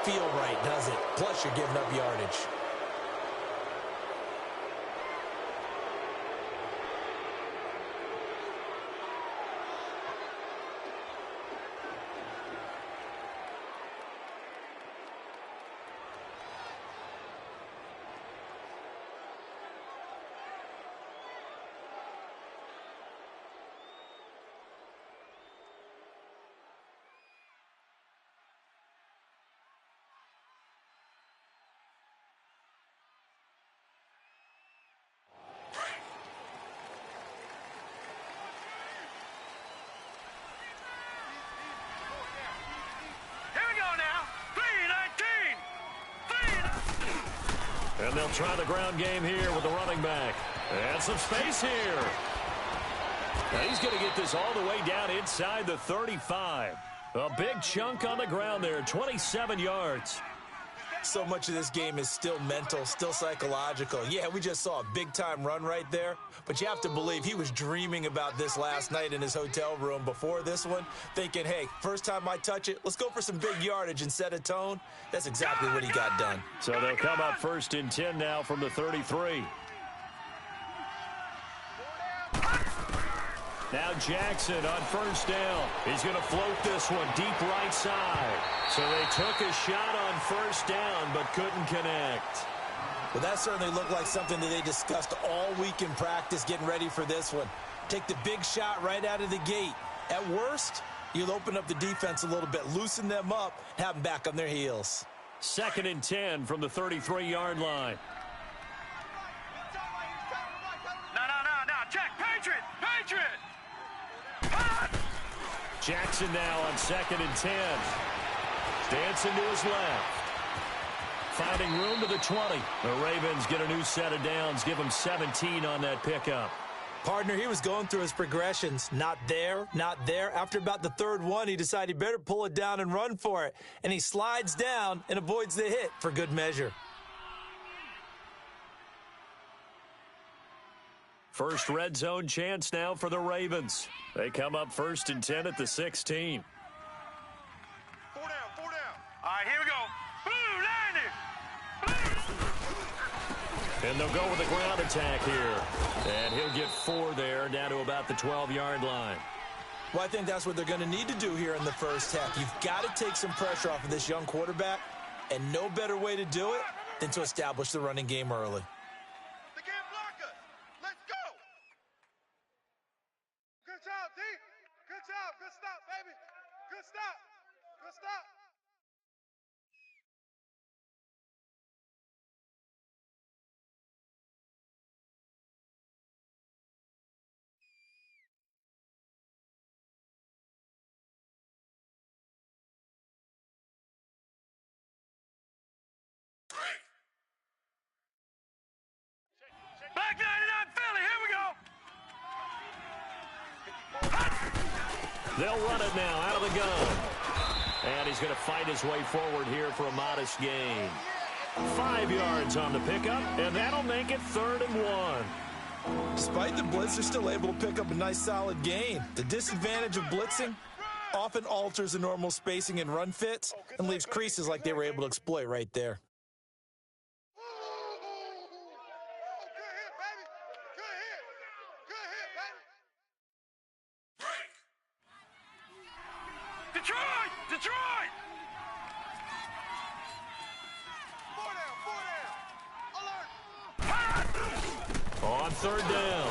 feel right, does it? Plus, you're giving up yardage. And they'll try the ground game here with the running back. And some space here. Now he's going to get this all the way down inside the 35. A big chunk on the ground there, 27 yards. So much of this game is still mental, still psychological. Yeah, we just saw a big-time run right there, but you have to believe he was dreaming about this last night in his hotel room before this one, thinking, hey, first time I touch it, let's go for some big yardage and set a tone. That's exactly what he got done. So they'll come up 1st and 10 now from the 33. Now Jackson on 1st down. He's going to float this one deep right side. So they took a shot on 1st down but couldn't connect. Well, that certainly looked like something that they discussed all week in practice getting ready for this one. Take the big shot right out of the gate. At worst, you'll open up the defense a little bit, loosen them up, and have them back on their heels. 2nd and 10 from the 33-yard line. No. Check. Patriot. Jackson now on 2nd and 10. Dancing to his left. Finding room to the 20. The Ravens get a new set of downs. Give him 17 on that pickup. Partner, he was going through his progressions. Not there. After about the 3rd one, he decided he better pull it down and run for it. And he slides down and avoids the hit for good measure. First red zone chance now for the Ravens. They come up 1st and 10 at the 16. 4 down. All right, here we go. Boom, landing. And they'll go with the ground attack here. And he'll get 4 there, down to about the 12-yard line. Well, I think that's what they're going to need to do here in the first half. You've got to take some pressure off of this young quarterback, and no better way to do it than to establish the running game early. They can't block us. Let's go. Good job, D. Good job. Good stop, baby. Good stop. Back 99 Philly, here we go. They'll run it now out of the gun. And he's going to fight his way forward here for a modest gain. 5 yards on the pickup, and that'll make it 3rd and 1. Despite the blitz, they're still able to pick up a nice solid gain. The disadvantage of blitzing often alters the normal spacing and run fits and leaves creases like they were able to exploit right there. Detroit! 4 down. Alert! On 3rd down,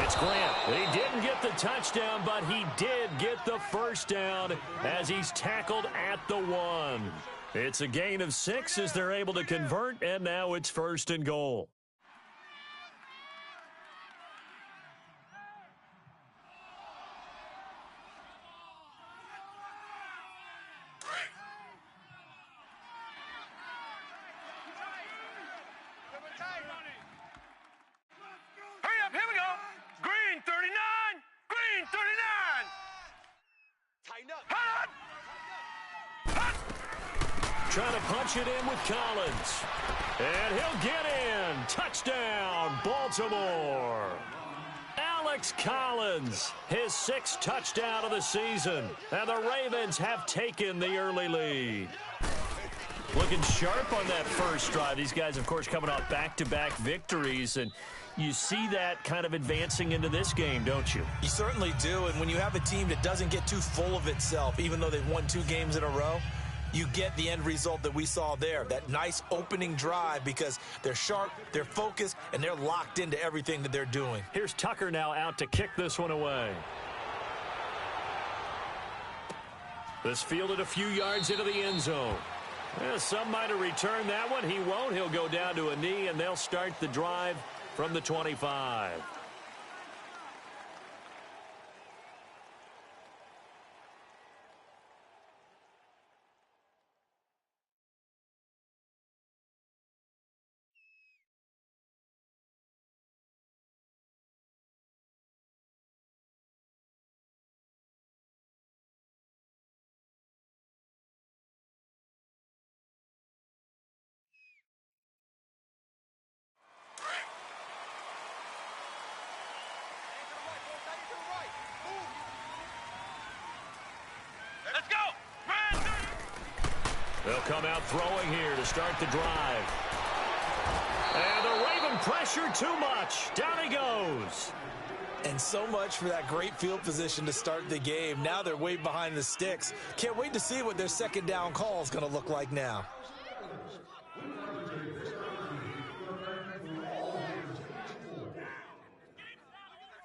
it's Grant. He didn't get the touchdown, but he did get the 1st down as he's tackled at the 1. It's a gain of 6 as they're able to convert, and now it's 1st and goal. Trying to punch it in with Collins. And he'll get in. Touchdown, Baltimore. Alex Collins, his 6th touchdown of the season. And the Ravens have taken the early lead. Looking sharp on that first drive. These guys, of course, coming off back-to-back victories, and you see that kind of advancing into this game, don't you? You certainly do, and when you have a team that doesn't get too full of itself, even though they've won 2 games in a row, you get the end result that we saw there, that nice opening drive, because they're sharp, they're focused, and they're locked into everything that they're doing. Here's Tucker now out to kick this one away. This fielded a few yards into the end zone. Yeah, some might have returned that one. He won't. He'll go down to a knee, and they'll start the drive from the 25. Let's go! They'll come out throwing here to start the drive. And the Raven pressure too much. Down he goes. And so much for that great field position to start the game. Now they're way behind the sticks. Can't wait to see what their second down call is going to look like now.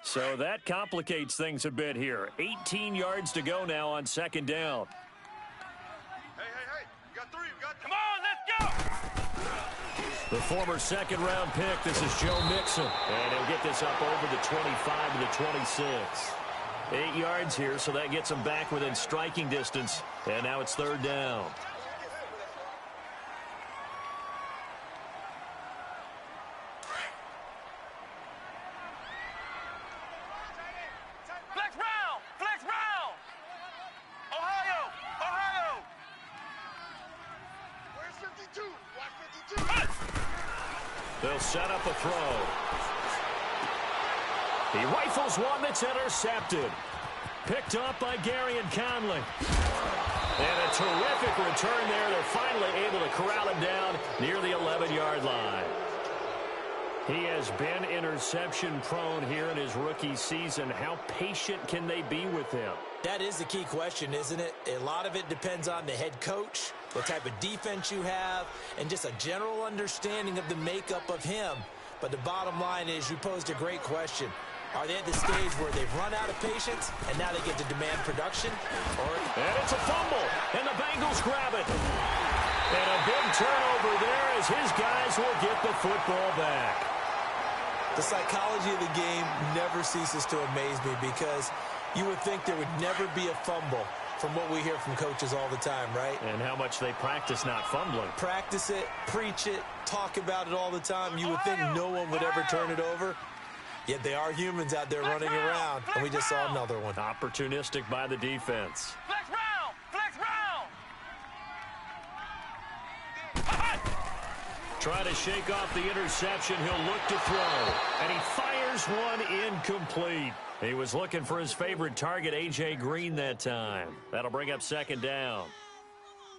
So that complicates things a bit here. 18 yards to go now on second down. Hey, we got 3, come on, let's go! The former second-round pick, this is Joe Mixon. And he'll get this up over the 25 to the 26. 8 yards here, so that gets him back within striking distance. And now it's third down. Flex round! Ohio! Where's 52? Watch 52! They'll set up a throw. He rifles one that's intercepted. Picked up by Gary and Conley. And a terrific return there. They're finally able to corral him down near the 11-yard line. He has been interception-prone here in his rookie season. How patient can they be with him? That is the key question, isn't it? A lot of it depends on the head coach, the type of defense you have, and just a general understanding of the makeup of him. But the bottom line is you posed a great question. Are they at the stage where they've run out of patience and now they get to demand production? And it's a fumble, and the Bengals grab it. And a big turnover there as his guys will get the football back. The psychology of the game never ceases to amaze me because you would think there would never be a fumble from what we hear from coaches all the time, right? And how much they practice not fumbling. Practice it, preach it, talk about it all the time. You would think no one would ever turn it over. Yet they are humans out there running around, and we just saw another one. Opportunistic by the defense. Flex round! Try to shake off the interception. He'll look to throw. And he fires one incomplete. He was looking for his favorite target, A.J. Green, that time. That'll bring up second down.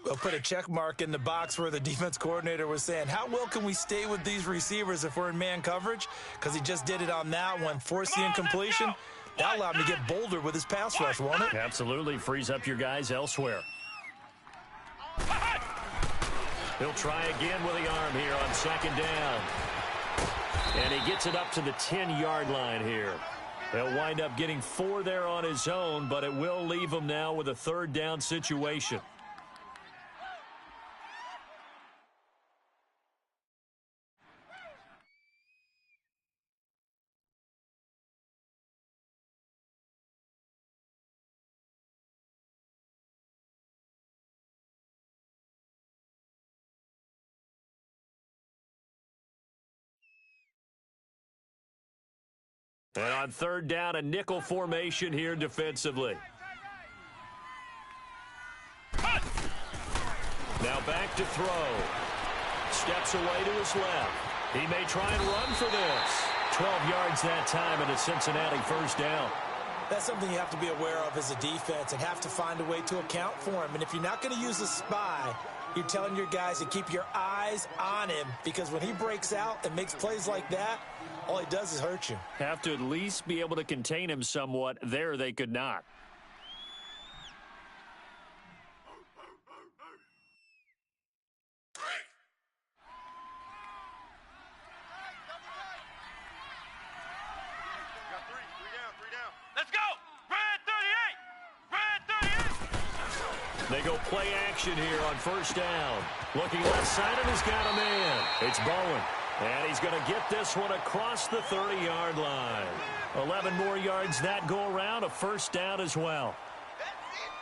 We'll put a check mark in the box where the defense coordinator was saying, how well can we stay with these receivers if we're in man coverage? Because he just did it on that one. Force the incompletion. That allowed him to get bolder with his pass rush, won't it? Absolutely. Frees up your guys elsewhere. He'll try again with the arm here on second down. And he gets it up to the 10-yard line here. He'll wind up getting 4 there on his own, but it will leave him now with a third down situation. And on third down, a nickel formation here defensively. Now back to throw. Steps away to his left. He may try and run for this. 12 yards that time and a Cincinnati first down. That's something you have to be aware of as a defense and have to find a way to account for him. And if you're not going to use a spy, You're telling your guys to keep your eyes on him because when he breaks out and makes plays like that, all he does is hurt you. Have to at least be able to contain him somewhat. There they could not. Let's go! Red 38! Red 38! They go play action here on first down. Looking left side, and he's got a man. It's Bowen. And he's going to get this one across the 30-yard line. 11 more yards that go around, a first down as well.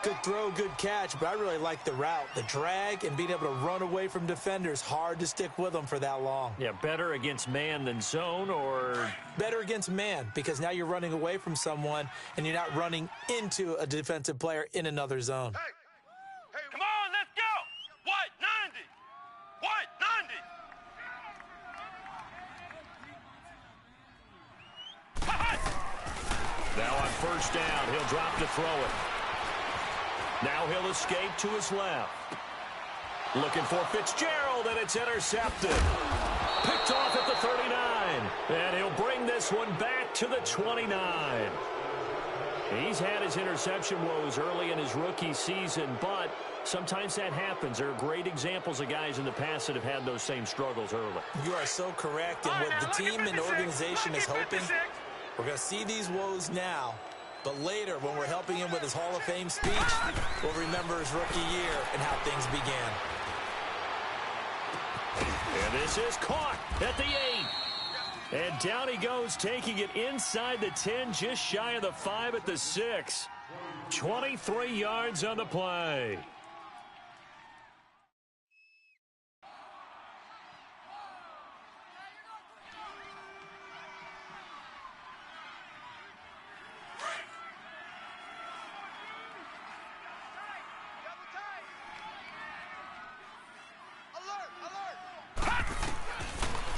Good throw, good catch, but I really like the route. The drag and being able to run away from defenders, hard to stick with them for that long. Yeah, better against man than zone, or? Better against man, because now you're running away from someone and you're not running into a defensive player in another zone. Hey, come on, let's go! White 90! White 90! Now on first down, he'll drop to throw it. Now he'll escape to his left. Looking for Fitzgerald, and it's intercepted. Picked off at the 39. And he'll bring this one back to the 29. He's had his interception woes early in his rookie season, but sometimes that happens. There are great examples of guys in the past that have had those same struggles early. You are so correct. And what the team and the organization is hoping, we're going to see these woes now. But later, when we're helping him with his Hall of Fame speech, we'll remember his rookie year and how things began. And this is caught at the 8. And down he goes, taking it inside the 10, just shy of the 5 at the 6. 23 yards on the play.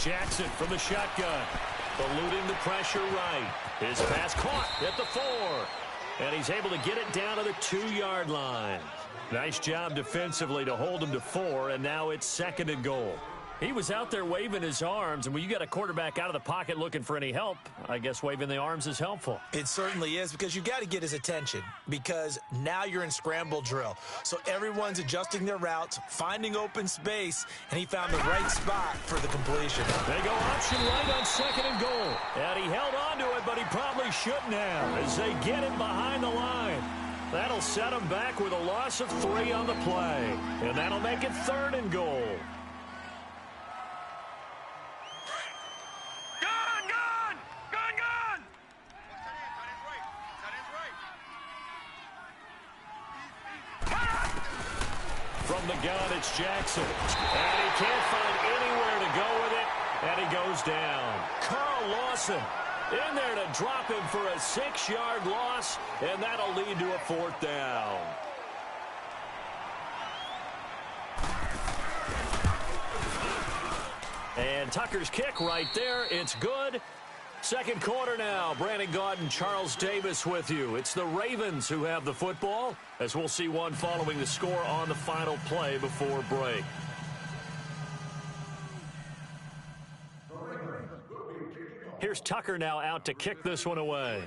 Jackson from the shotgun, eluding the pressure right. His pass caught at the 4, and he's able to get it down to the 2-yard line. Nice job defensively to hold him to 4, and now it's 2nd and goal. He was out there waving his arms, and when you got a quarterback out of the pocket looking for any help, I guess waving the arms is helpful. It certainly is, because you got to get his attention, because now you're in scramble drill. So everyone's adjusting their routes, finding open space, and he found the right spot for the completion. They go option right on 2nd and goal. And he held on to it, but he probably shouldn't have, as they get him behind the line. That'll set him back with a loss of 3 on the play. And that'll make it 3rd and goal. From the gun, it's Jackson. And he can't find anywhere to go with it, and he goes down. Carl Lawson in there to drop him for a 6-yard loss, and that'll lead to a 4th down. And Tucker's kick right there. It's good. Second quarter now. Brandon Gaudin, Charles Davis with you. It's the Ravens who have the football, as we'll see one following the score on the final play before break. Here's Tucker now out to kick this one away.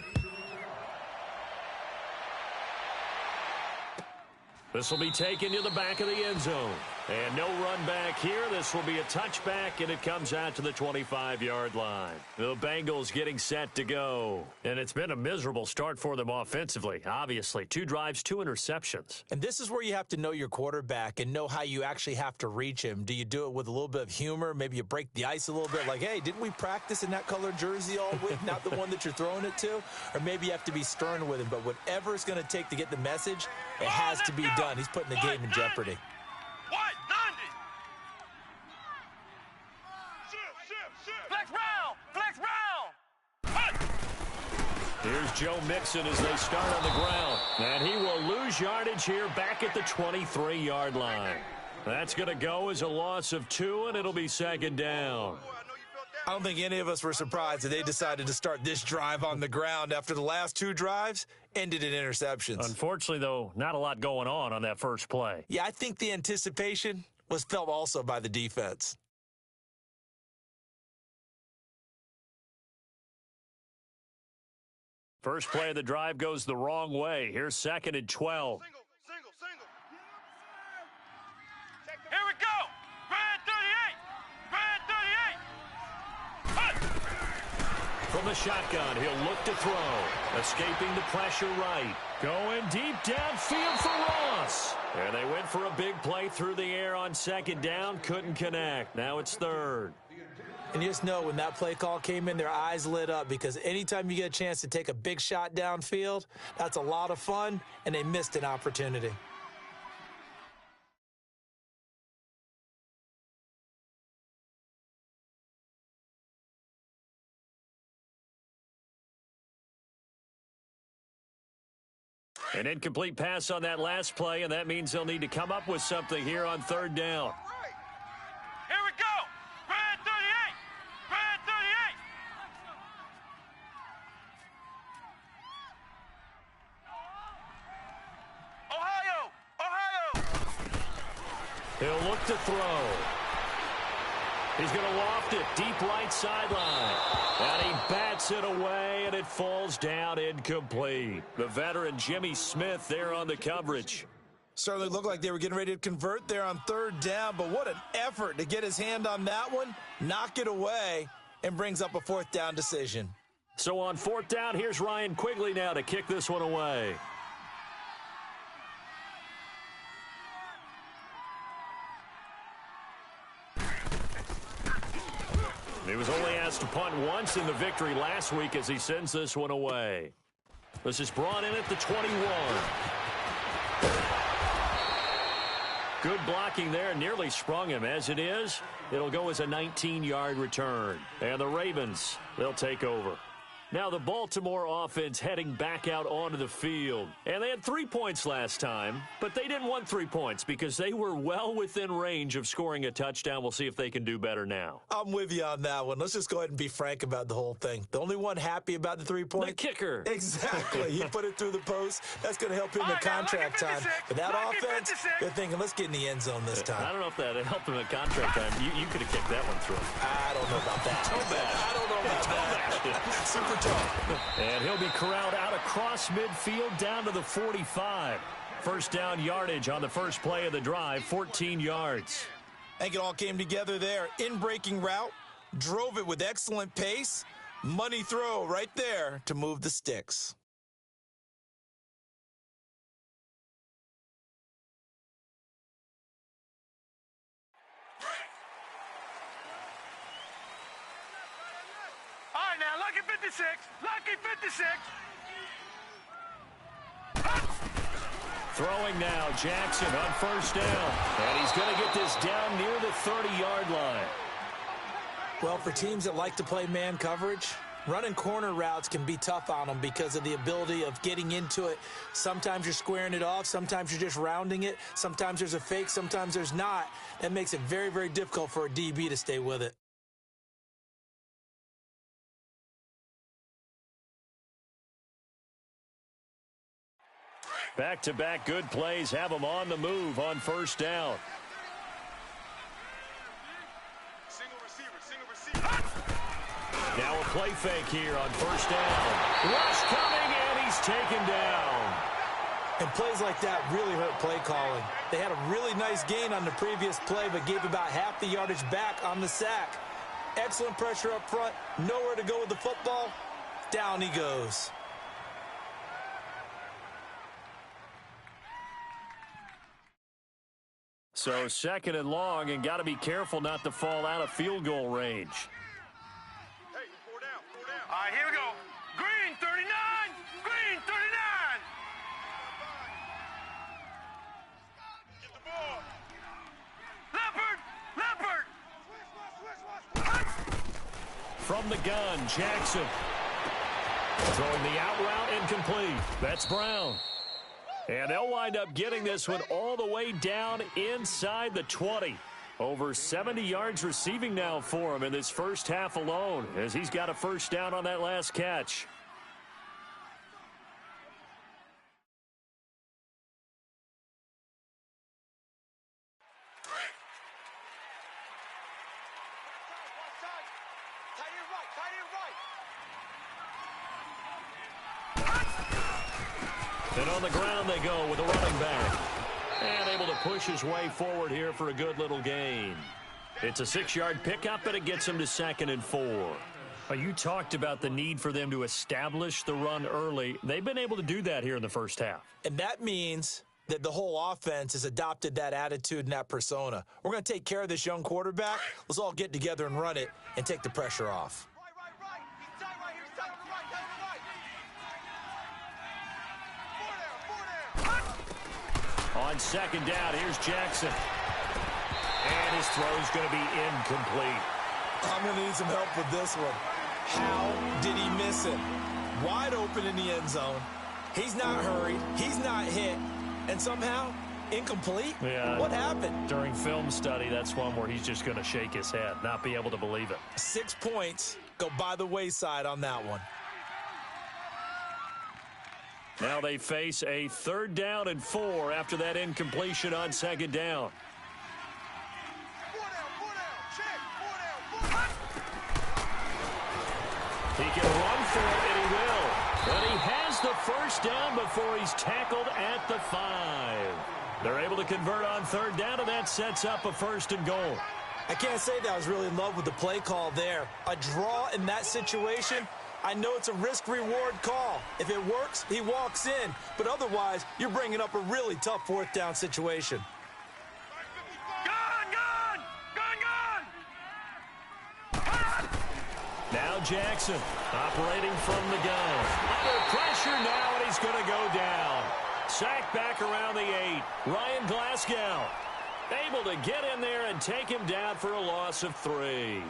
This will be taken to the back of the end zone. And no run back here. This will be a touchback, and it comes out to the 25-yard line. The Bengals getting set to go. And it's been a miserable start for them offensively, obviously. 2 drives, 2 interceptions. And this is where you have to know your quarterback and know how you actually have to reach him. Do you do it with a little bit of humor? Maybe you break the ice a little bit, like, hey, didn't we practice in that colored jersey all week, not the one that you're throwing it to? Or maybe you have to be stern with him. But whatever it's going to take to get the message, it has to be done. He's putting the game in jeopardy. White 90! Flex round! Flex round! Here's Joe Mixon as they start on the ground. And he will lose yardage here back at the 23-yard line. That's going to go as a loss of 2, and it'll be 2nd down. I don't think any of us were surprised that they decided to start this drive on the ground after the last 2 drives ended in interceptions. Unfortunately, though, not a lot going on that first play. Yeah, I think the anticipation was felt also by the defense. First play of the drive goes the wrong way. Here's 2nd and 12. Single. Here we go. Brad 38. From the shotgun, he'll look to throw. Escaping the pressure right. Going deep downfield for Ross. And they went for a big play through the air on 2nd down. Couldn't connect. Now it's 3rd. And you just know when that play call came in, their eyes lit up because anytime you get a chance to take a big shot downfield, that's a lot of fun, and they missed an opportunity. An incomplete pass on that last play, and that means they'll need to come up with something here on 3rd down. Here we go. Brad 38. Brad 38. Ohio. He'll look to throw. He's going to loft it deep right sideline. And he bats it away, and it falls down incomplete. The veteran Jimmy Smith there on the coverage. Certainly looked like they were getting ready to convert there on 3rd down, but what an effort to get his hand on that one, knock it away, and brings up a 4th down decision. So on 4th down, here's Ryan Quigley now to kick this one away. He was only asked to punt once in the victory last week as he sends this one away. This is brought in at the 21. Good blocking there, nearly sprung him. As it is, it'll go as a 19-yard return. And the Ravens, they'll take over. Now the Baltimore offense heading back out onto the field. And they had 3 points last time, but they didn't want 3 points because they were well within range of scoring a touchdown. We'll see if they can do better now. I'm with you on that one. Let's just go ahead and be frank about the whole thing. The only one happy about the 3 points? The kicker. Exactly. He put it through the post. That's going to help him in contract time. But that offense, they're thinking, let's get in the end zone this time. I don't know if that helped him in contract time. You could have kicked that one through. I don't know about that. Toe bash. I don't know about that. Super tough. And he'll be corralled out across midfield down to the 45. First down yardage on the first play of the drive, 14 yards. I think it all came together there. In-breaking route, drove it with excellent pace. Money throw right there to move the sticks. All right, now, lucky 56. Lucky 56. Throwing now, Jackson on first down. And he's going to get this down near the 30-yard line. Well, for teams that like to play man coverage, running corner routes can be tough on them because of the ability of getting into it. Sometimes you're squaring it off. Sometimes you're just rounding it. Sometimes there's a fake. Sometimes there's not. That makes it very, very difficult for a DB to stay with it. Back-to-back good plays have them on the move on first down. Single receiver. Now a play fake here on first down. Rush coming, and he's taken down. And plays like that really hurt play calling. They had a really nice gain on the previous play, but gave about half the yardage back on the sack. Excellent pressure up front. Nowhere to go with the football. Down he goes. So second and long, and got to be careful not to fall out of field goal range. Hey, 4 down. All right, here we go. Green 39. Green 39. Get the ball. Leopard. From the gun, Jackson. Throwing the out route incomplete. That's Brown. And they'll wind up getting this one all the way down inside the 20. Over 70 yards receiving now for him in this first half alone, as he's got a first down on that last catch. Tight end right, tight end right. And on the ground they go with the running back. And able to push his way forward here for a good little gain. It's a 6-yard pickup, and it gets him to 2nd and 4. You talked about the need for them to establish the run early. They've been able to do that here in the first half. And that means that the whole offense has adopted that attitude and that persona. We're going to take care of this young quarterback. Let's all get together and run it and take the pressure off. Right. He's tight right here. He's tight on the right, tight on the right. 4 down. On 2nd down, here's Jackson. And his throw's going to be incomplete. I'm going to need some help with this one. How did he miss it? Wide open in the end zone. He's not hurried. He's not hit. And somehow, incomplete? Yeah. What happened? During film study, that's one where he's just going to shake his head, not be able to believe it. 6 points go by the wayside on that one. Now they face a 3rd down and 4 after that incompletion on 2nd down. 4 down. Check. 4 down. He can run for it, and he will. But he has the 1st down before he's tackled at the 5. They're able to convert on 3rd down, and that sets up a 1st and goal. I can't say that I was really in love with the play call there. A draw in that situation, I know it's a risk-reward call. If it works, he walks in. But otherwise, you're bringing up a really tough 4th down situation. Now Jackson operating from the gun. Under pressure now, and he's going to go down. Sacked back around the 8. Ryan Glasgow able to get in there and take him down for a loss of 3.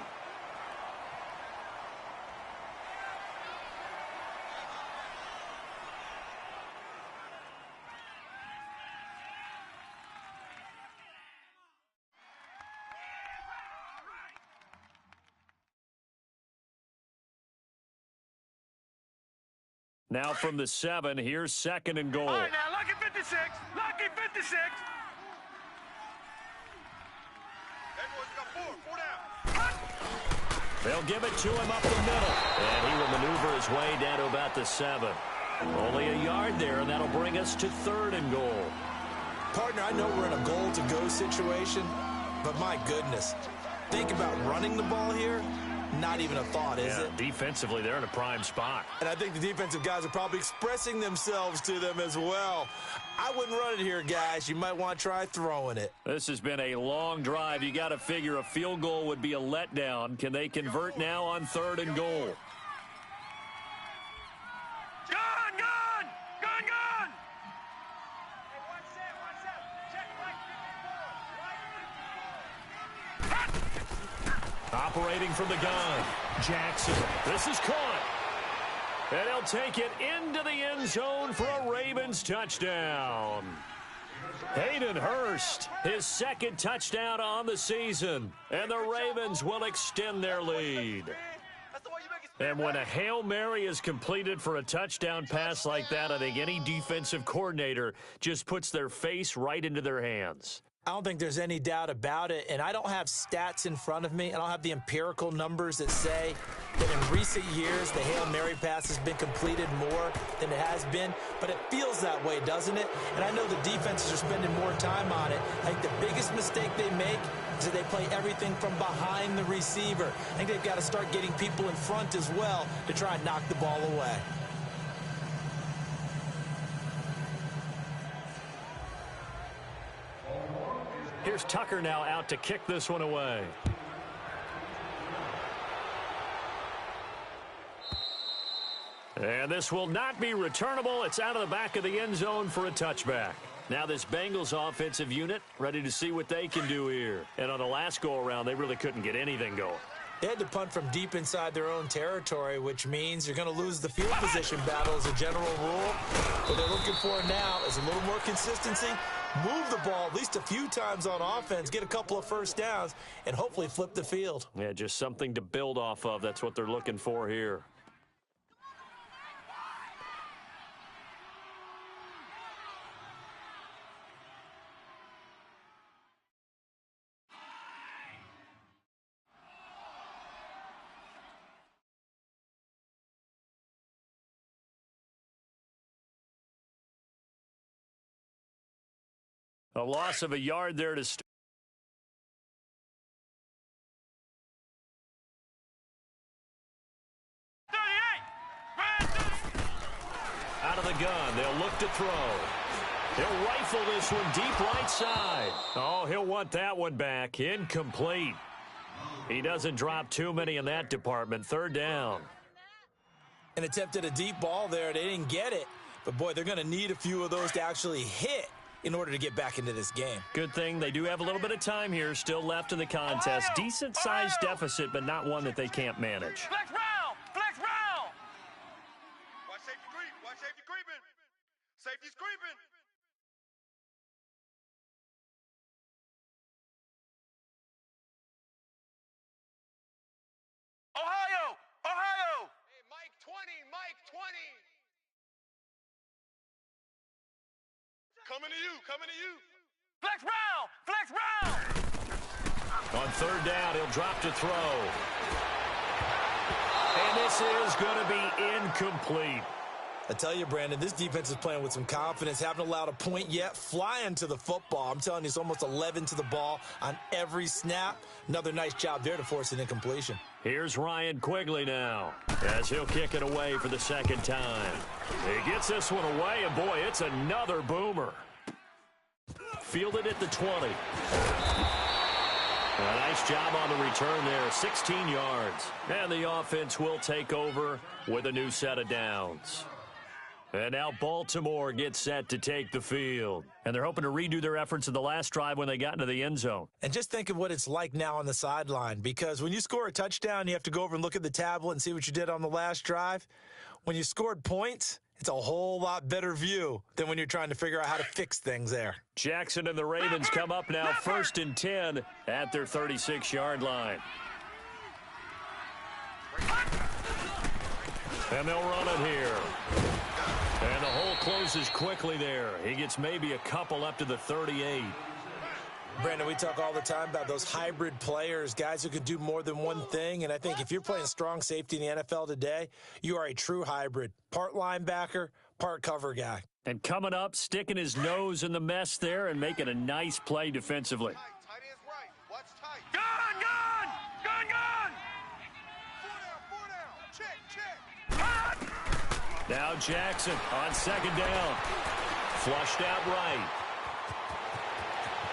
Now from the 7, here's 2nd and goal. All right, now, lucky 56. Lucky 56. That boy's got 4 down. They'll give it to him up the middle. And he will maneuver his way down to about the 7. Only a yard there, and that'll bring us to 3rd and goal. Partner, I know we're in a goal-to-go situation, but my goodness, think about running the ball here. Not even a thought, is it? Defensively, they're in a prime spot. And I think the defensive guys are probably expressing themselves to them as well. I wouldn't run it here, guys. You might want to try throwing it. This has been a long drive. You got to figure a field goal would be a letdown. Can they convert now on 3rd and goal? Gun! Operating from the gun, Jackson. This is caught. And he'll take it into the end zone for a Ravens touchdown. Hayden Hurst, his 2nd touchdown on the season. And the Ravens will extend their lead. And when a Hail Mary is completed for a touchdown pass like that, I think any defensive coordinator just puts their face right into their hands. I don't think there's any doubt about it, and I don't have stats in front of me. I don't have the empirical numbers that say that in recent years the Hail Mary pass has been completed more than it has been, but it feels that way, doesn't it? And I know the defenses are spending more time on it. I think the biggest mistake they make is that they play everything from behind the receiver. I think they've got to start getting people in front as well to try and knock the ball away. Here's Tucker now out to kick this one away. And this will not be returnable. It's out of the back of the end zone for a touchback. Now this Bengals offensive unit ready to see what they can do here. And on the last go-around, they really couldn't get anything going. They had to punt from deep inside their own territory, which means you're going to lose the field position battle as a general rule. What they're looking for now is a little more consistency. Move the ball at least a few times on offense, get a couple of 1st downs, and hopefully flip the field. Yeah, just something to build off of. That's what they're looking for here. A loss of a yard there to start. Out of the gun, they'll look to throw. He'll rifle this one deep right side. Oh, he'll want that one back. Incomplete. He doesn't drop too many in that department. Third down. And attempted a deep ball there. They didn't get it. But, boy, they're going to need a few of those to actually hit in order to get back into this game. Good thing they do have a little bit of time here still left in the contest. Decent-sized deficit, but not one that they can't manage. Flex round! Flex round! Watch safety creep. Watch safety creeping. Safety's creeping. Ohio! Ohio! Hey, Mike 20, Mike 20. Coming to you, coming to you. Flex round! Flex round! On third down, he'll drop to throw. And this is going to be incomplete. I tell you, Brandon, this defense is playing with some confidence. Haven't allowed a point yet. Flying to the football. I'm telling you, it's almost 11 to the ball on every snap. Another nice job there to force an incompletion. Here's Ryan Quigley now as he'll kick it away for the second time. He gets this one away, and boy, it's another boomer. Fielded at the 20. A nice job on the return there, 16 yards. And the offense will take over with a new set of downs. And now Baltimore gets set to take the field. And they're hoping to redo their efforts in the last drive when they got into the end zone. And just think of what it's like now on the sideline, because when you score a touchdown, you have to go over and look at the tablet and see what you did on the last drive. When you scored points, it's a whole lot better view than when you're trying to figure out how to fix things there. Jackson and the Ravens come up now 1st and 10 at their 36-yard line. And they'll run it here. And the hole closes quickly there. He gets maybe a couple up to the 38. Brandon, we talk all the time about those hybrid players, guys who could do more than one thing. And I think if you're playing strong safety in the NFL today, you are a true hybrid. Part linebacker, part cover guy. And coming up, sticking his nose in the mess there and making a nice play defensively. Tight end's right. Watch tight. Gun, gun! Gun, gun! Four down. Check, check. Cut! Now Jackson on second down. Flushed out right.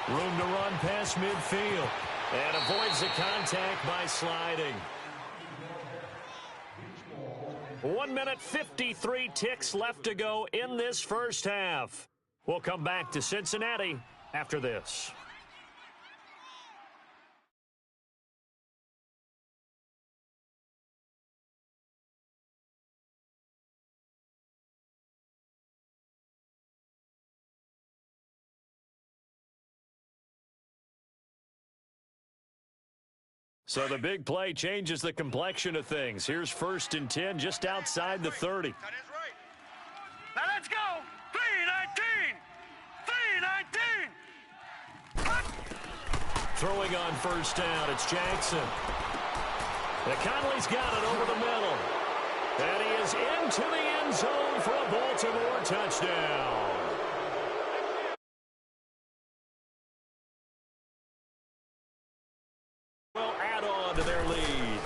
Room to run past midfield. And avoids the contact by sliding. 1 minute 53 ticks left to go in this first half. We'll come back to Cincinnati after this. So the big play changes the complexion of things. Here's 1st and 10 just outside the 30. Tight end's right. Now let's go. 3-19. 3-19. Cut! Throwing on first down, it's Jackson. Conley's got it over the middle. And he is into the end zone for a Baltimore touchdown. Will add on to their lead.